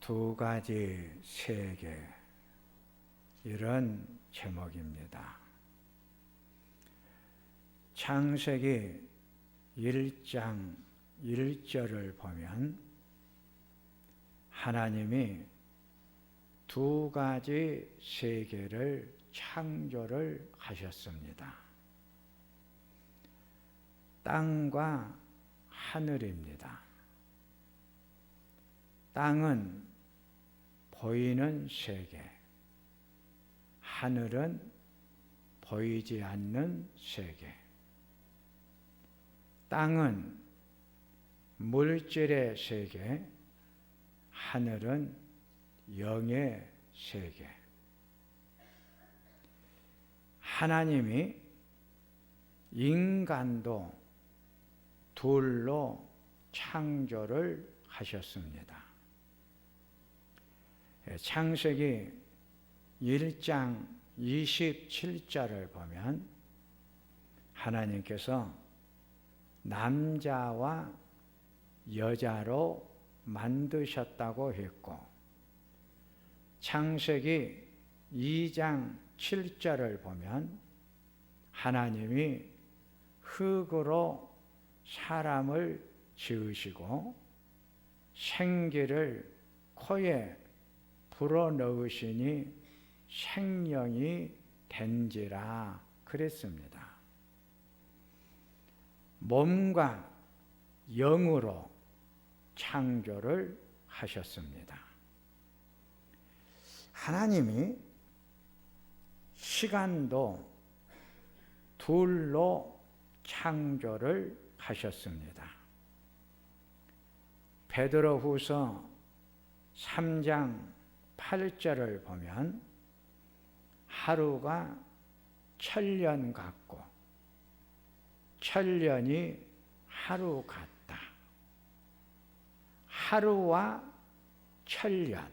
두 가지 세계, 이런 제목입니다. 창세기 1장 1절을 보면 하나님이 두 가지 세계를 창조를 하셨습니다. 땅과 하늘입니다. 땅은 보이는 세계, 하늘은 보이지 않는 세계. 땅은 물질의 세계, 하늘은 영의 세계. 하나님이 인간도 둘로 창조를 하셨습니다. 창세기 1장 27절을 보면 하나님께서 남자와 여자로 만드셨다고 했고, 창세기 2장 7절을 보면 하나님이 흙으로 사람을 지으시고 생기를 코에 불어넣으시니 생명이 된지라 그랬습니다. 몸과 영으로 창조를 하셨습니다. 하나님이 시간도 둘로 창조를 하셨습니다. 베드로후서 3장 8절을 보면 하루가 천년 같고 천년이 하루 같다. 하루와 천년,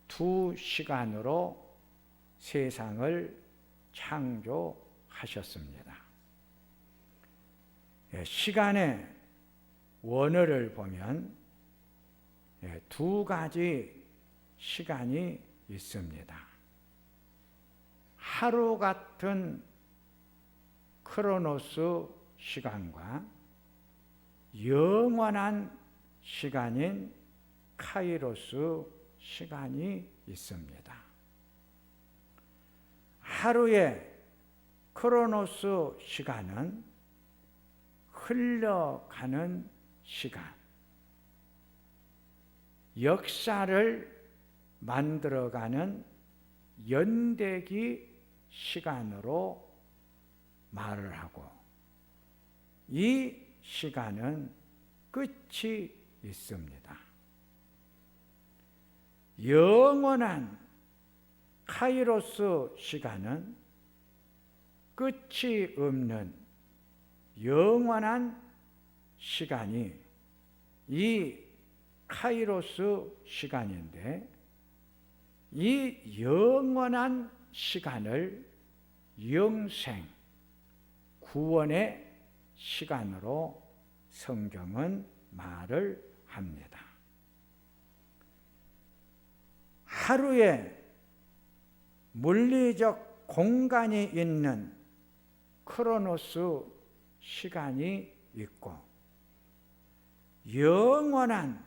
두 시간으로 세상을 창조하셨습니다. 시간의 원어를 보면 두 가지 시간이 있습니다. 하루 같은 크로노스 시간과 영원한 시간인 카이로스 시간이 있습니다. 하루의 크로노스 시간은 흘러가는 시간, 역사를 만들어가는 연대기 시간으로 말을 하고, 이 시간은 끝이 있습니다. 영원한 카이로스 시간은 끝이 없는 영원한 시간이 이 카이로스 시간인데, 이 영원한 시간을 영생, 구원의 시간으로 성경은 말을 합니다. 하루에 물리적 공간이 있는 크로노스 시간이 있고, 영원한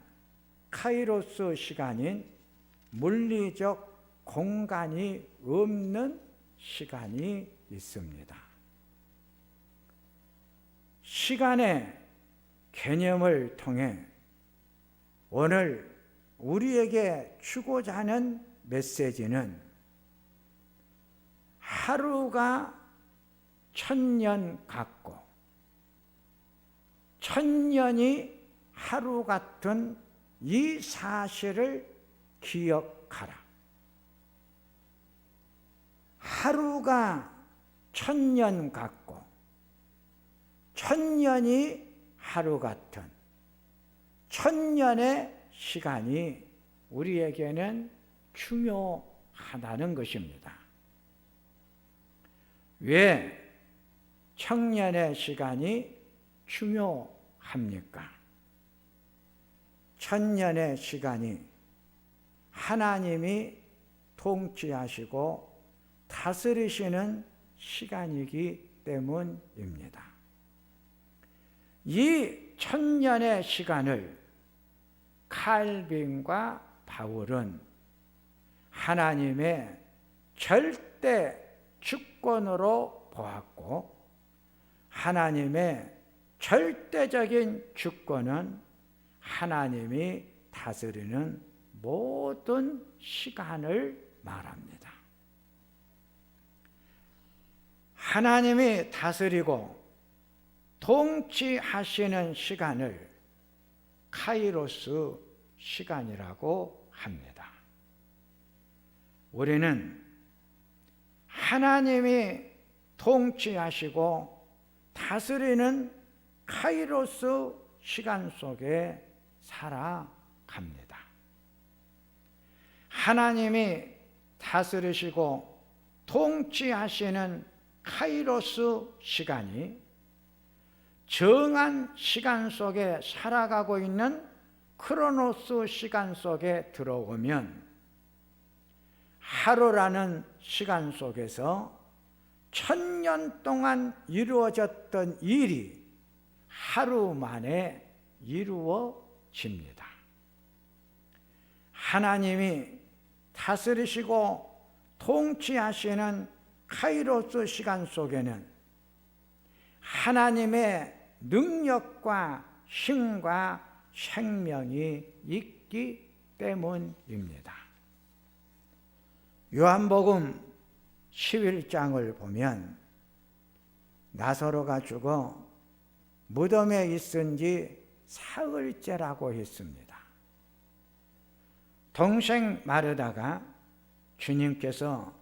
카이로스 시간인 물리적 공간이 없는 시간이 있습니다. 시간의 개념을 통해 오늘 우리에게 주고자 하는 메시지는 하루가 천년 같고 천년이 하루 같은 이 사실을 기억하라. 하루가 천년 같고 천년이 하루 같은 천년의 시간이 우리에게는 중요하다는 것입니다. 왜 청년의 시간이 중요합니까? 천년의 시간이 하나님이 통치하시고 다스리시는 시간이기 때문입니다. 이 천년의 시간을 칼빈과 바울은 하나님의 절대 주권으로 보았고, 하나님의 절대적인 주권은 하나님이 다스리는 모든 시간을 말합니다. 하나님이 다스리고 통치하시는 시간을 카이로스 시간이라고 합니다. 우리는 하나님이 통치하시고 다스리는 카이로스 시간 속에 살아갑니다. 하나님이 다스리시고 통치하시는 카이로스 시간이 정한 시간 속에 살아가고 있는 크로노스 시간 속에 들어오면 하루라는 시간 속에서 1000년 동안 이루어졌던 일이 하루 만에 이루어집니다. 하나님이 다스리시고 통치하시는 카이로스 시간 속에는 하나님의 능력과 힘과 생명이 있기 때문입니다. 요한복음 11장을 보면 나사로가 죽어 무덤에 있은 지 사흘째라고 했습니다. 동생 마르다가 주님께서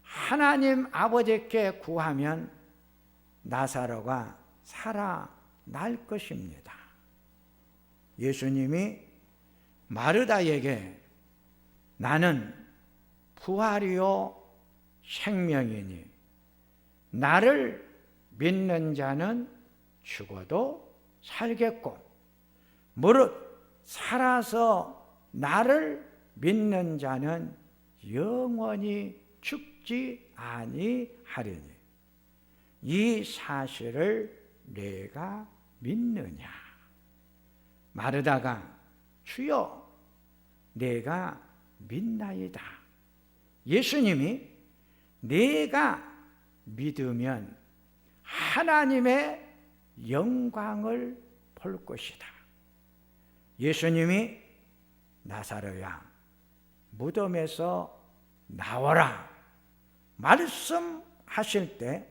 하나님 아버지께 구하면 나사로가 살아날 것입니다. 예수님이 마르다에게 나는 부활이요 생명이니 나를 믿는 자는 죽어도 살겠고 무릇 살아서 나를 믿는 자는 영원히 죽지 아니하리니 이 사실을 내가 믿느냐. 마르다가 주여 내가 믿나이다. 예수님이 내가 믿으면 하나님의 영광을 볼 것이다. 예수님이 나사로야 무덤에서 나와라 말씀하실 때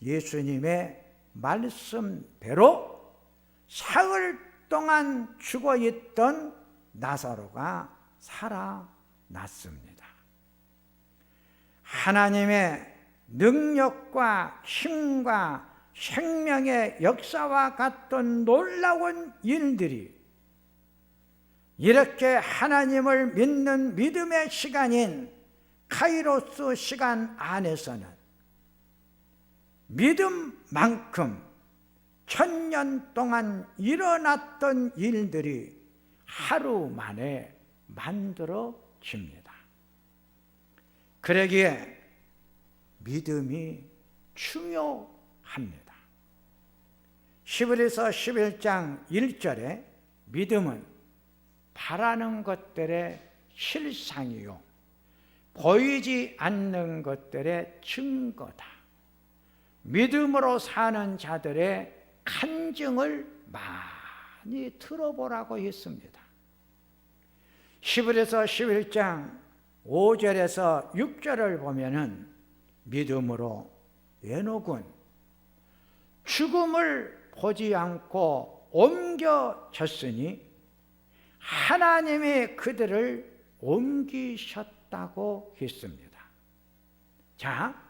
예수님의 말씀대로 사흘 동안 죽어있던 나사로가 살아났습니다. 하나님의 능력과 힘과 생명의 역사와 같은 놀라운 일들이 이렇게 하나님을 믿는 믿음의 시간인 카이로스 시간 안에서는 믿음만큼 1000년 동안 일어났던 일들이 하루 만에 만들어집니다. 그러기에 믿음이 중요합니다. 히브리서 11장 1절에 믿음은 바라는 것들의 실상이요 보이지 않는 것들의 증거다. 믿음으로 사는 자들의 간증을 많이 들어보라고 했습니다. 히브리서 11장 5절에서 6절을 보면은 믿음으로 에녹은 죽음을 보지 않고 옮겨졌으니 하나님이 그들을 옮기셨다고 했습니다. 자,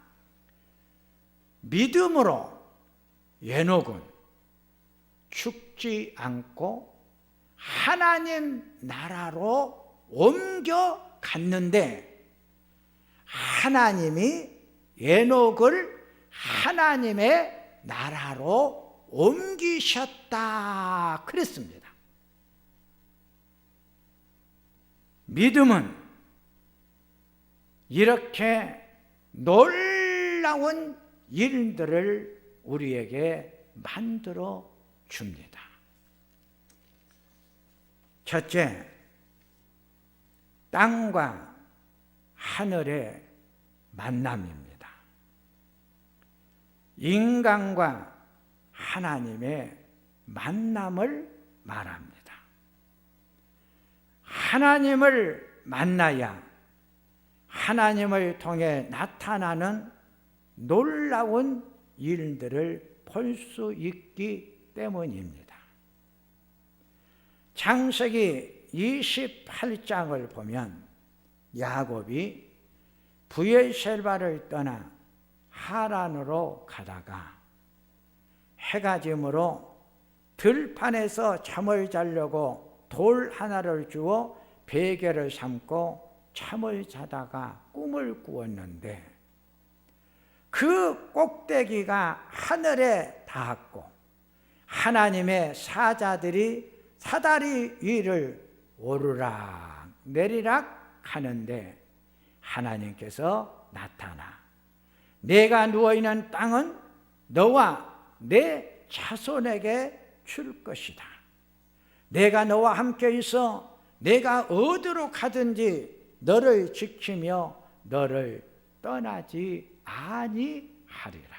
믿음으로 에녹은 죽지 않고 하나님 나라로 옮겨갔는데 하나님이 에녹을 하나님의 나라로 옮기셨다 그랬습니다. 믿음은 이렇게 놀라운 일들을 우리에게 만들어 줍니다. 첫째, 땅과 하늘의 만남입니다. 인간과 하나님의 만남을 말합니다. 하나님을 만나야 하나님을 통해 나타나는 놀라운 일들을 볼 수 있기 때문입니다. 창세기 28장을 보면 야곱이 브엘셀바를 떠나 하란으로 가다가 해가 지므로 들판에서 잠을 자려고 돌 하나를 주어 베개를 삼고 잠을 자다가 꿈을 꾸었는데 그 꼭대기가 하늘에 닿았고 하나님의 사자들이 사다리 위를 오르락 내리락 하는데 하나님께서 나타나 내가 누워있는 땅은 너와 내 자손에게 줄 것이다. 내가 너와 함께 있어 내가 어디로 가든지 너를 지키며 너를 떠나지 아니하리라.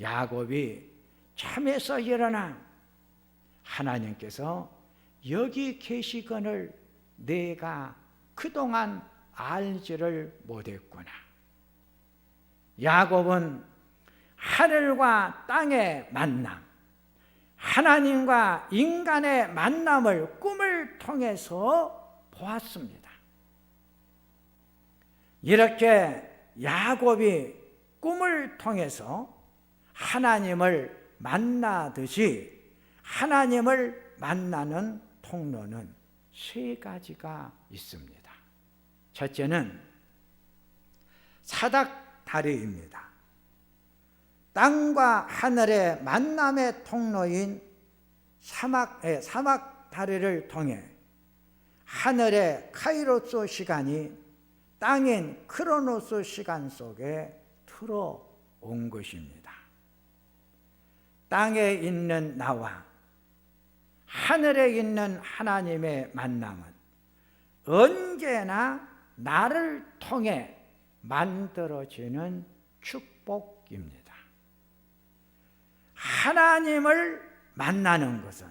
야곱이 잠에서 일어나 하나님께서 여기 계시거늘 내가 그동안 알지를 못했구나. 야곱은 하늘과 땅의 만남, 하나님과 인간의 만남을 꿈을 통해서 보았습니다. 이렇게 야곱이 꿈을 통해서 하나님을 만나듯이 하나님을 만나는 통로는 세 가지가 있습니다. 첫째는 사닥다리입니다. 땅과 하늘의 만남의 통로인 사막다리를 통해 하늘의 카이로스 시간이 땅인 크로노스 시간 속에 들어온 것입니다. 땅에 있는 나와 하늘에 있는 하나님의 만남은 언제나 나를 통해 만들어지는 축복입니다. 하나님을 만나는 것은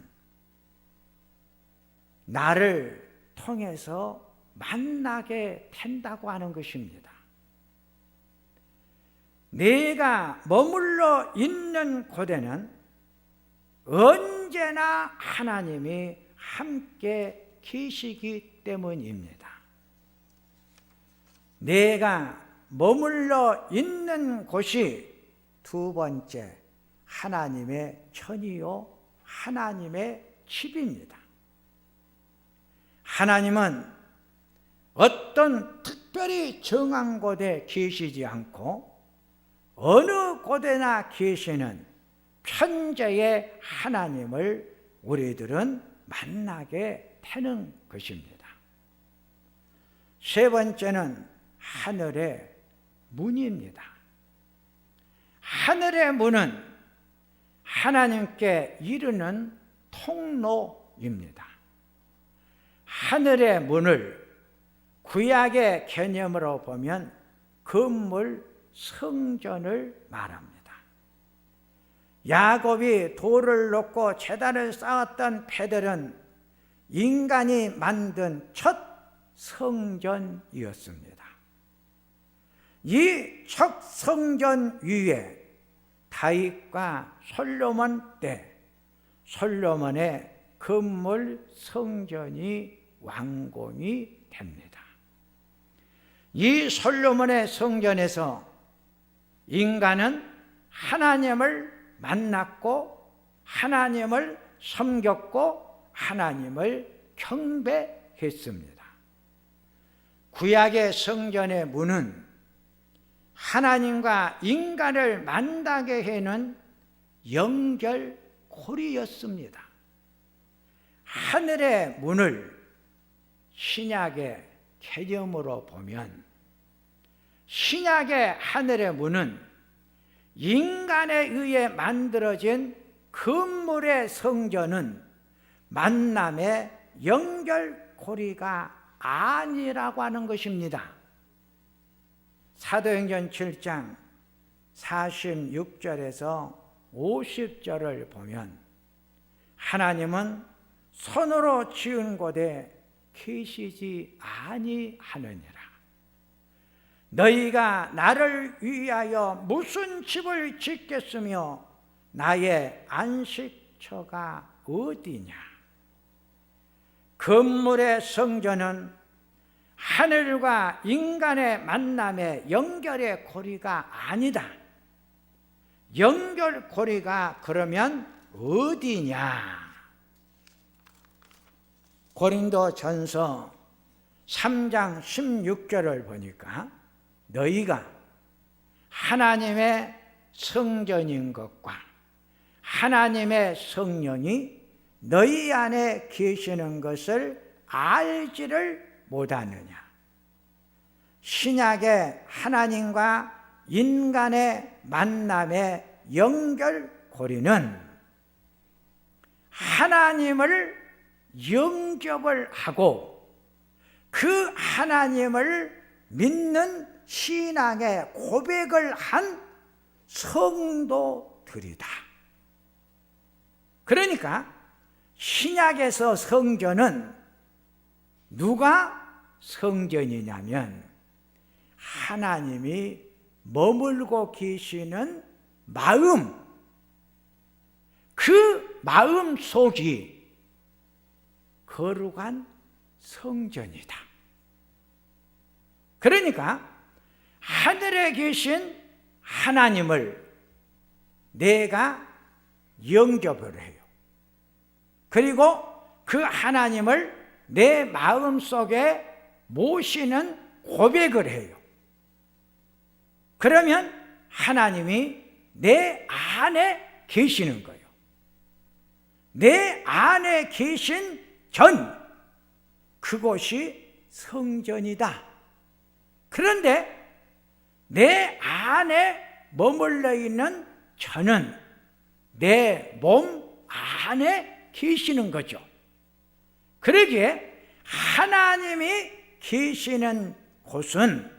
나를 통해서 만나게 된다고 하는 것입니다. 내가 머물러 있는 곳에는 언제나 하나님이 함께 계시기 때문입니다. 내가 머물러 있는 곳이 두 번째 하나님의 전이요 하나님의 집입니다. 하나님은 어떤 특별히 정한 곳에 계시지 않고 어느 곳에나 계시는 천재의 하나님을 우리들은 만나게 되는 것입니다. 세 번째는 하늘의 문입니다. 하늘의 문은 하나님께 이르는 통로입니다. 하늘의 문을 구약의 개념으로 보면 건물, 성전을 말합니다. 야곱이 돌을 놓고 제단을 쌓았던 베델은 인간이 만든 첫 성전이었습니다. 이 첫 성전 위에 다윗과 솔로몬 때 솔로몬의 건물 성전이 완공이 됩니다. 이 솔로몬의 성전에서 인간은 하나님을 만났고 하나님을 섬겼고 하나님을 경배했습니다. 구약의 성전의 문은 하나님과 인간을 만나게 해는 연결고리였습니다. 하늘의 문을 신약의 개념으로 보면 신약의 하늘의 문은 인간에 의해 만들어진 건물의 성전은 만남의 연결고리가 아니라고 하는 것입니다. 사도행전 7장 46절에서 50절을 보면 하나님은 손으로 지은 곳에 계시지 아니하느니라. 너희가 나를 위하여 무슨 집을 짓겠으며 나의 안식처가 어디냐. 건물의 성전은 하늘과 인간의 만남의 연결의 고리가 아니다. 연결고리가 그러면 어디냐? 고린도전서 3장 16절을 보니까 너희가 하나님의 성전인 것과 하나님의 성령이 너희 안에 계시는 것을 알지를 못하느냐. 신약의 하나님과 인간의 만남의 연결고리는 하나님을 영접을 하고 그 하나님을 믿는 신앙의 고백을 한 성도들이다. 그러니까 신약에서 성전은 누가 성전이냐면 하나님이 머물고 계시는 마음, 그 마음 속이 거룩한 성전이다. 그러니까 하늘에 계신 하나님을 내가 영접을 해요. 그리고 그 하나님을 내 마음속에 모시는 고백을 해요. 그러면 하나님이 내 안에 계시는 거예요. 내 안에 계신 전, 그곳이 성전이다. 그런데 내 안에 머물러 있는 저는 내 몸 안에 계시는 거죠. 그러기에 하나님이 계시는 곳은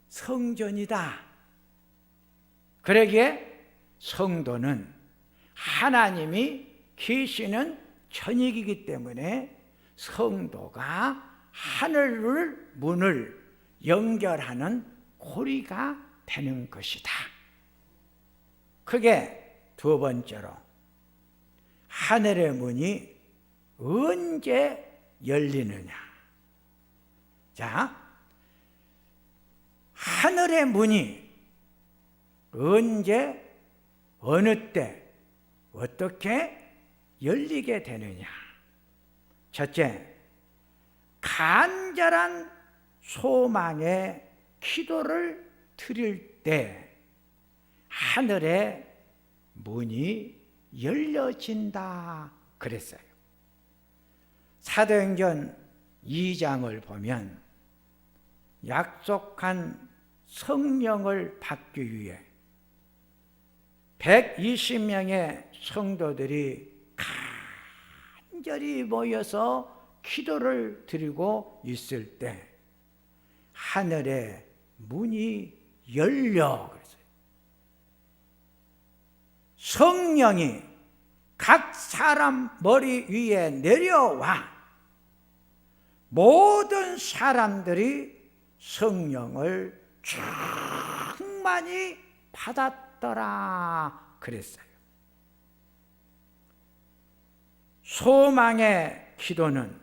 성전이다. 그러기에 성도는 하나님이 계시는 전이기 때문에 성도가 하늘 문을 연결하는 고리가 되는 것이다. 그게 두 번째로 하늘의 문이 언제 열리느냐. 자, 하늘의 문이 언제, 어느 때, 어떻게 열리게 되느냐. 첫째, 간절한 소망의 기도를 드릴 때 하늘의 문이 열려진다 그랬어요. 사도행전 2장을 보면 약속한 성령을 받기 위해 120명의 성도들이 간절히 모여서 기도를 드리고 있을 때 하늘의 문이 열려 그랬어요. 성령이 각 사람 머리 위에 내려와 모든 사람들이 성령을 충만히 받았더라 그랬어요. 소망의 기도는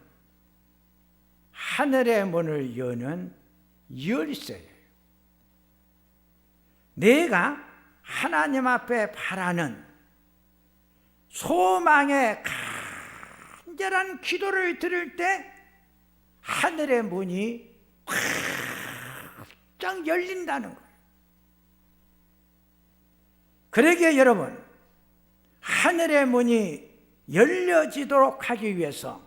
하늘의 문을 여는 열쇠예요. 내가 하나님 앞에 바라는 소망의 간절한 기도를 드릴 때 하늘의 문이 활짝 열린다는 거예요. 그러기에 여러분, 하늘의 문이 열려지도록 하기 위해서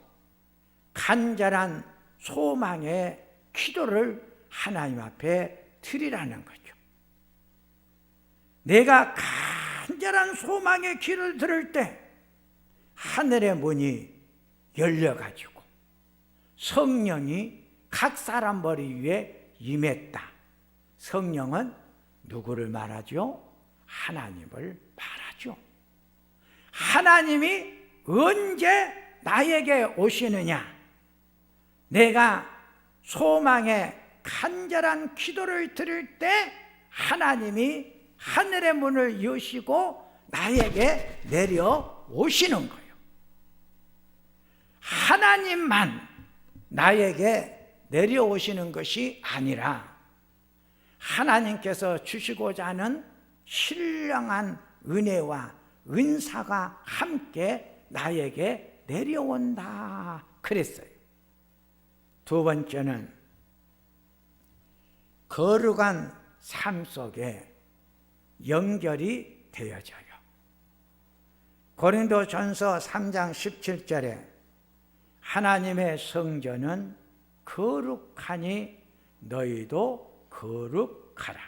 간절한 소망의 기도를 하나님 앞에 드리라는 거죠. 내가 간절한 소망의 기도를 들을 때 하늘의 문이 열려가지고 성령이 각 사람 머리 위에 임했다. 성령은 누구를 말하죠? 하나님을 말하죠. 하나님이 언제 나에게 오시느냐? 내가 소망의 간절한 기도를 드릴 때 하나님이 하늘의 문을 여시고 나에게 내려오시는 거예요. 하나님만 나에게 내려오시는 것이 아니라 하나님께서 주시고자 하는 신령한 은혜와 은사가 함께 나에게 내려온다 그랬어요. 두 번째는 거룩한 삶 속에 연결이 되어져요. 고린도전서 3장 17절에 하나님의 성전은 거룩하니 너희도 거룩하라.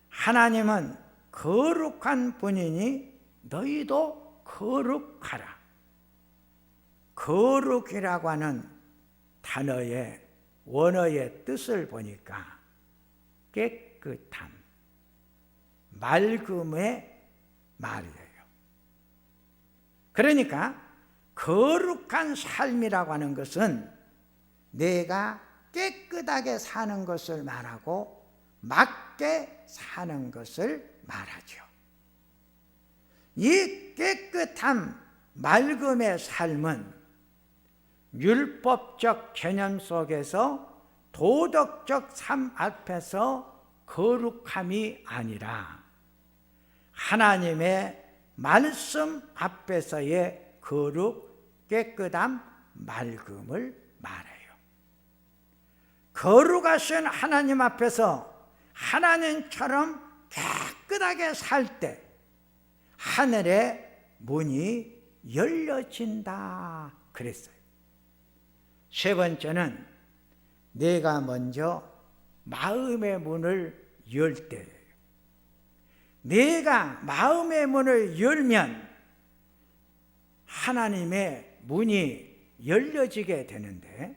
하나님은 거룩한 분이니 너희도 거룩하라. 거룩이라고 하는 단어의 원어의 뜻을 보니까 깨끗함, 맑음의 말이에요. 그러니까 거룩한 삶이라고 하는 것은 내가 깨끗하게 사는 것을 말하고 맞게 사는 것을 말하죠. 이 깨끗함, 맑음의 삶은 율법적 개념 속에서 도덕적 삶 앞에서 거룩함이 아니라 하나님의 말씀 앞에서의 거룩, 깨끗함, 맑음을 말해요. 거룩하신 하나님 앞에서 하나님처럼 깨끗하게 살 때 하늘의 문이 열려진다 그랬어요. 세 번째는 내가 먼저 마음의 문을 열 때예요. 내가 마음의 문을 열면 하나님의 문이 열려지게 되는데,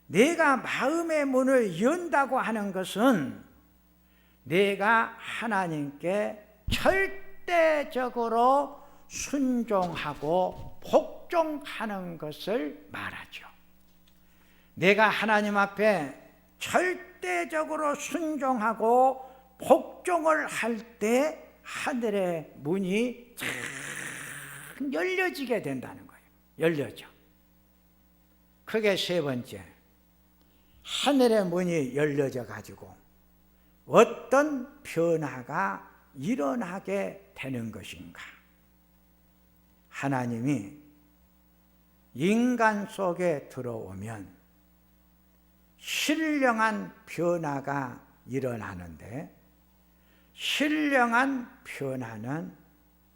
내가 마음의 문을 연다고 하는 것은 내가 하나님께 절대적으로 순종하고 복종하는 것을 말하죠. 내가 하나님 앞에 절대적으로 순종하고 복종을 할 때 하늘의 문이 참 열려지게 된다는 거예요. 열려져. 그게 세 번째. 하늘의 문이 열려져 가지고 어떤 변화가 일어나게 되는 것인가? 하나님이 인간 속에 들어오면 신령한 변화가 일어나는데, 신령한 변화는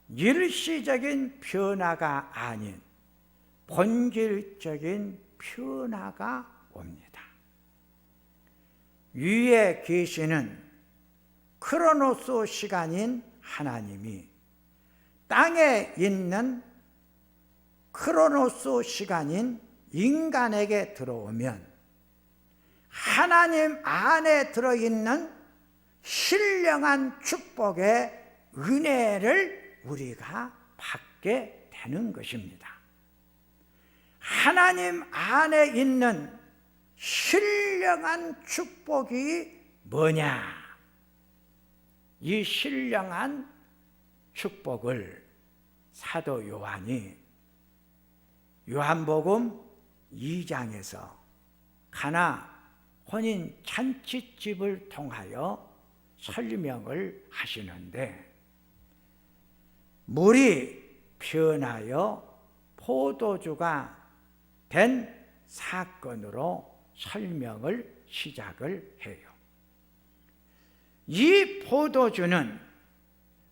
일시적인 변화가 아닌 본질적인 변화가 옵니다. 위에 계시는 크로노스 시간인 하나님이 땅에 있는 크로노스 시간인 인간에게 들어오면 하나님 안에 들어있는 신령한 축복의 은혜를 우리가 받게 되는 것입니다. 하나님 안에 있는 신령한 축복이 뭐냐? 이 신령한 축복을 사도 요한이 요한복음 2장에서 가나 혼인 잔치집을 통하여 설명을 하시는데, 물이 변하여 포도주가 된 사건으로 설명을 시작을 해요. 이 포도주는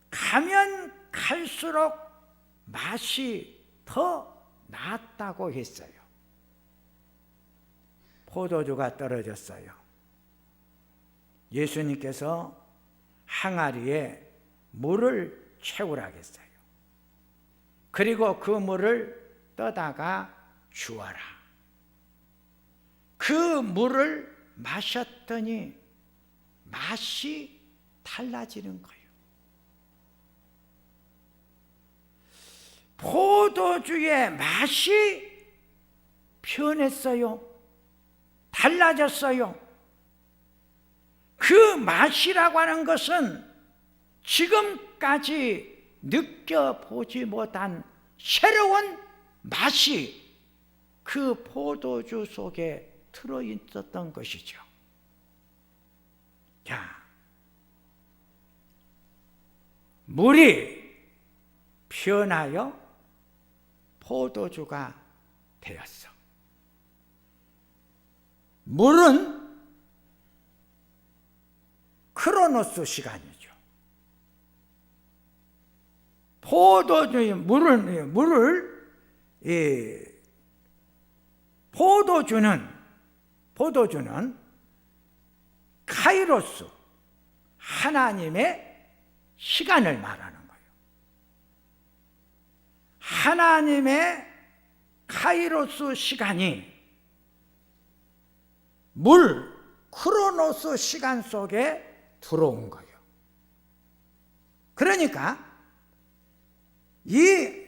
가면 갈수록 맛이 더 낫다고 했어요. 포도주가 떨어졌어요. 예수님께서 항아리에 물을 채우라 했어요. 그리고 그 물을 떠다가 주어라. 그 물을 마셨더니 맛이 달라지는 거예요. 포도주의 맛이 변했어요. 달라졌어요. 그 맛이라고 하는 것은 지금까지 느껴보지 못한 새로운 맛이 그 포도주 속에 들어있었던 것이죠. 자, 물이 변하여 포도주가 되었어. 물은 크로노스 시간이죠. 포도주의 포도주는 카이로스, 하나님의 시간을 말하는 거예요. 하나님의 카이로스 시간이 크로노스 시간 속에 들어온 거예요. 그러니까 이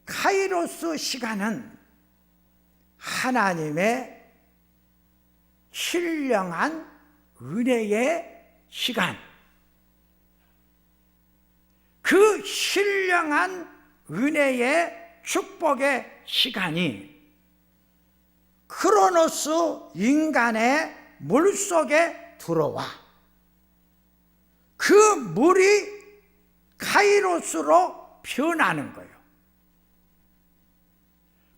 카이로스 시간은 하나님의 신령한 은혜의 시간, 그 신령한 은혜의 축복의 시간이 크로노스 인간의 물속에 들어와 그 물이 카이로스로 변하는 거예요.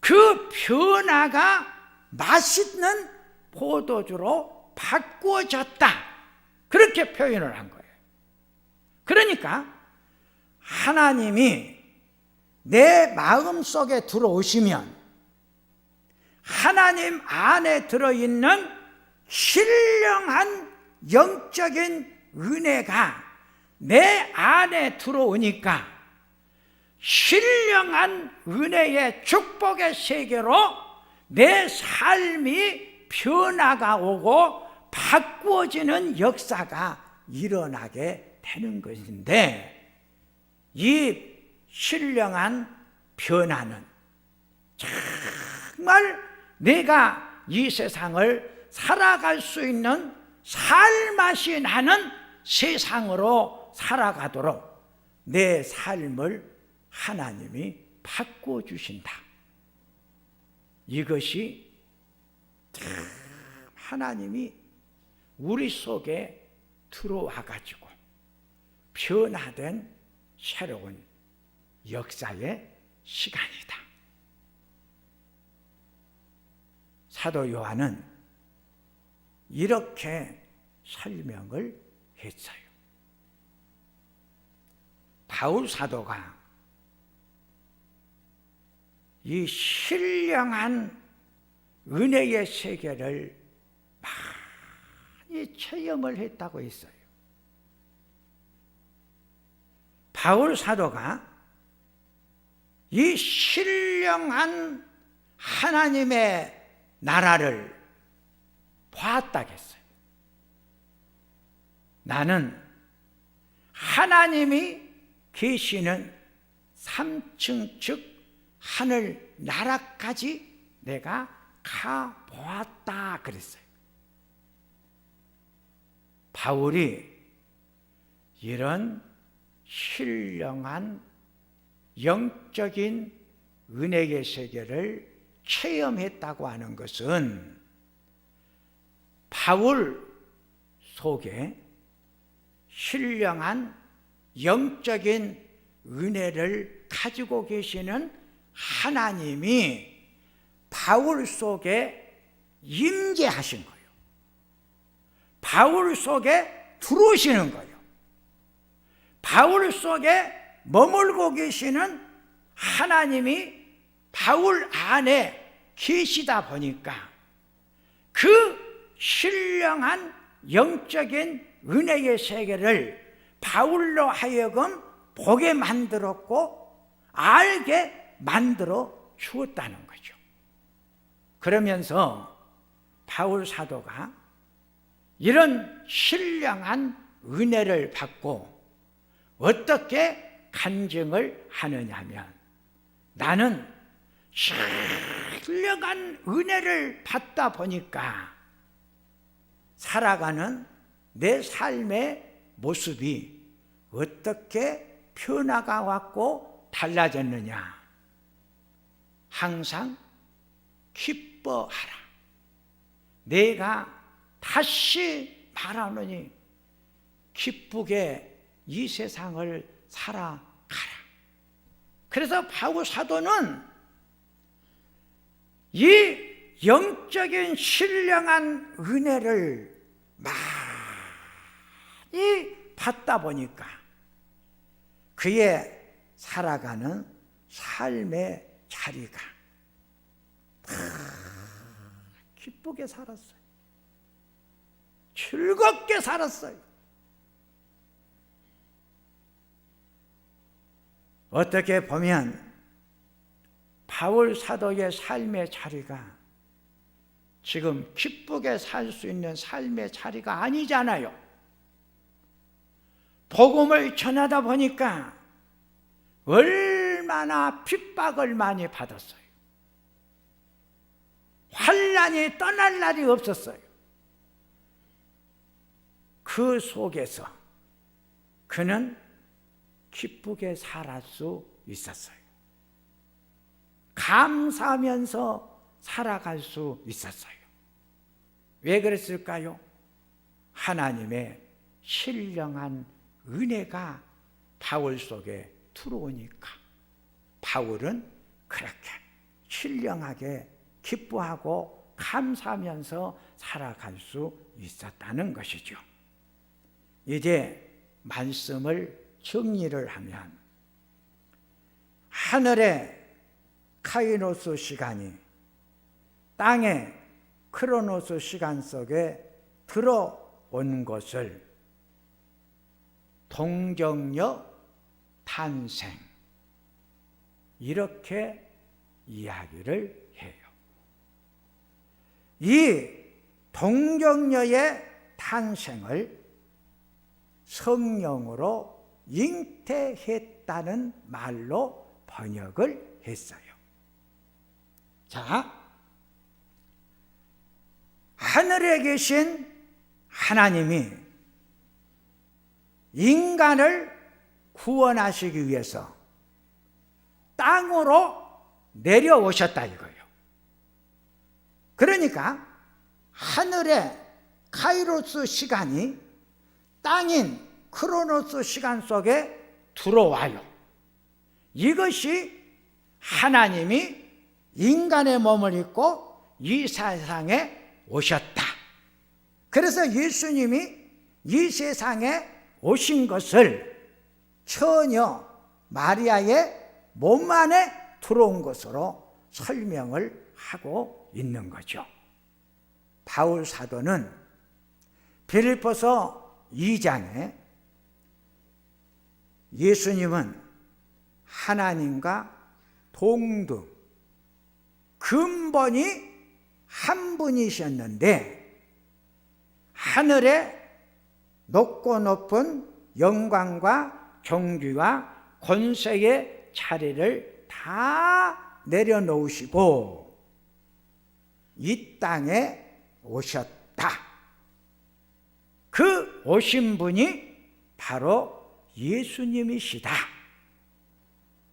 그 변화가 맛있는 포도주로 바꾸어졌다. 그렇게 표현을 한 거예요. 그러니까 하나님이 내 마음속에 들어오시면 하나님 안에 들어있는 신령한 영적인 은혜가 내 안에 들어오니까 신령한 은혜의 축복의 세계로 내 삶이 변화가 오고 바꾸어지는 역사가 일어나게 되는 것인데, 이 신령한 변화는 정말 내가 이 세상을 살아갈 수 있는 살맛이 나는 세상으로 살아가도록 내 삶을 하나님이 바꿔주신다. 이것이 참 하나님이 우리 속에 들어와가지고 변화된 새로운 역사의 시간이다. 사도 요한은 이렇게 설명을 했어요. 바울 사도가 이 신령한 은혜의 세계를 많이 체험을 했다고 했어요. 바울 사도가 이 신령한 하나님의 나라를 봤다고 했어요. 나는 하나님이 계시는 3층 즉 하늘 나라까지 내가 가보았다 그랬어요. 바울이 이런 신령한 영적인 은혜의 세계를 체험했다고 하는 것은 바울 속에 신령한 영적인 은혜를 가지고 계시는 하나님이 바울 속에 임재하신 거예요. 바울 속에 들어오시는 거예요. 바울 속에 머물고 계시는 하나님이 바울 안에 계시다 보니까 그 신령한 영적인 은혜의 세계를 바울로 하여금 보게 만들었고 알게 만들어 주었다는 거죠. 그러면서 바울 사도가 이런 신령한 은혜를 받고 어떻게 간증을 하느냐면, 나는 신령한 은혜를 받다 보니까 살아가는 내 삶의 모습이 어떻게 변화가 왔고 달라졌느냐. 항상 기뻐하라. 내가 다시 말하노니 기쁘게 이 세상을 살아가라. 그래서 바울 사도는 이 영적인 신령한 은혜를 많이 받다 보니까 그의 살아가는 삶의 자리가 기쁘게 살았어요. 즐겁게 살았어요. 어떻게 보면 바울 사도의 삶의 자리가 지금 기쁘게 살 수 있는 삶의 자리가 아니잖아요. 복음을 전하다 보니까 얼마나 핍박을 많이 받았어요. 환난이 떠날 날이 없었어요. 그 속에서 그는 기쁘게 살 수 있었어요. 감사하면서 살아갈 수 있었어요. 왜 그랬을까요? 하나님의 신령한 은혜가 바울 속에 들어오니까 바울은 그렇게 신령하게 기뻐하고 감사하면서 살아갈 수 있었다는 것이죠. 이제 말씀을 정리를 하면, 하늘의 카이로스 시간이 땅의 크로노스 시간 속에 들어온 것을 동정녀 탄생, 이렇게 이야기를 해요. 이 동정녀의 탄생을 성령으로 잉태했다는 말로 번역을 했어요. 자, 하늘에 계신 하나님이 인간을 구원하시기 위해서 땅으로 내려오셨다 이거예요. 그러니까 하늘의 카이로스 시간이 땅인 크로노스 시간 속에 들어와요. 이것이 하나님이 인간의 몸을 입고 이 세상에 오셨다. 그래서 예수님이 이 세상에 오신 것을 처녀 마리아의 몸 안에 들어온 것으로 설명을 하고 있는 거죠. 바울 사도는 빌립보서 2장에 예수님은 하나님과 동등 근본이 한 분이셨는데 하늘의 높고 높은 영광과 존귀와 권세의 자리를 다 내려놓으시고 이 땅에 오셨다. 그 오신 분이 바로 예수님이시다.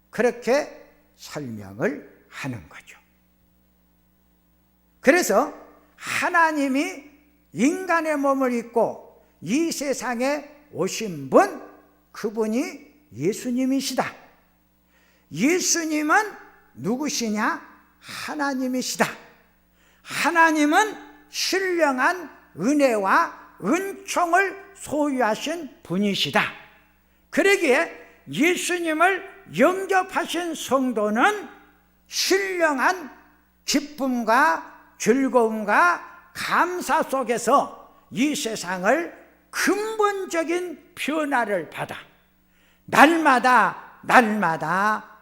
그렇게 설명을 하는 거죠. 그래서 하나님이 인간의 몸을 입고 이 세상에 오신 분, 그분이 예수님이시다. 예수님은 누구시냐? 하나님이시다. 하나님은 신령한 은혜와 은총을 소유하신 분이시다. 그러기에 예수님을 영접하신 성도는 신령한 기쁨과 즐거움과 감사 속에서 이 세상을 근본적인 변화를 받아 날마다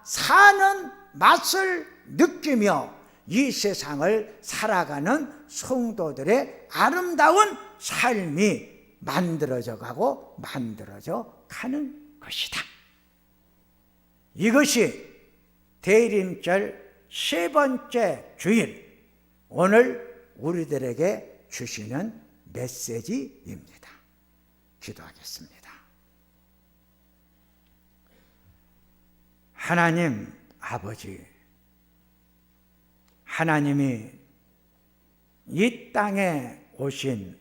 사는 맛을 느끼며 이 세상을 살아가는 성도들의 아름다운 삶이 만들어져 가는 것이다. 이것이 대림절 세 번째 주일, 오늘 우리들에게 주시는 메시지입니다. 기도하겠습니다. 하나님 아버지, 하나님이 이 땅에 오신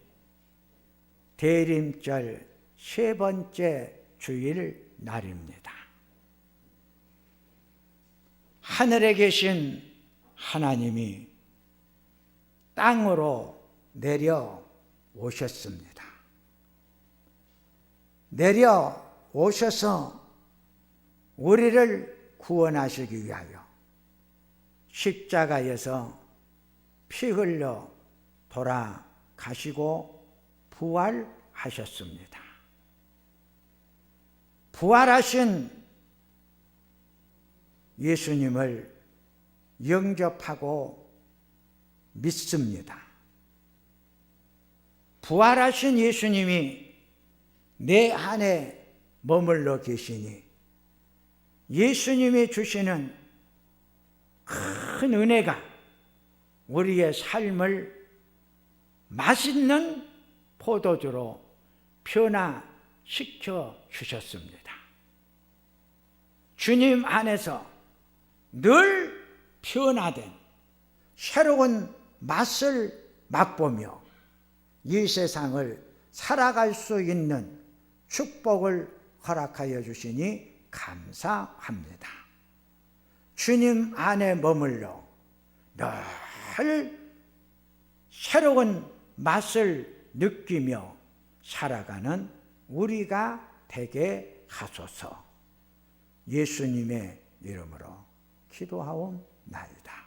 대림절 세 번째 주일 날입니다. 하늘에 계신 하나님이 땅으로 내려오셨습니다. 내려오셔서 우리를 구원하시기 위하여 십자가에서 피 흘려 돌아가시고 부활하셨습니다. 부활하신 예수님을 영접하고 믿습니다. 부활하신 예수님이 내 안에 머물러 계시니 예수님이 주시는 큰 은혜가 우리의 삶을 맛있는 포도주로 변화시켜 주셨습니다. 주님 안에서 늘 변화된 새로운 맛을 맛보며 이 세상을 살아갈 수 있는 축복을 허락하여 주시니 감사합니다. 주님 안에 머물러 늘 새로운 맛을 느끼며 살아가는 우리가 되게 하소서. 예수님의 이름으로 기도하옵나이다.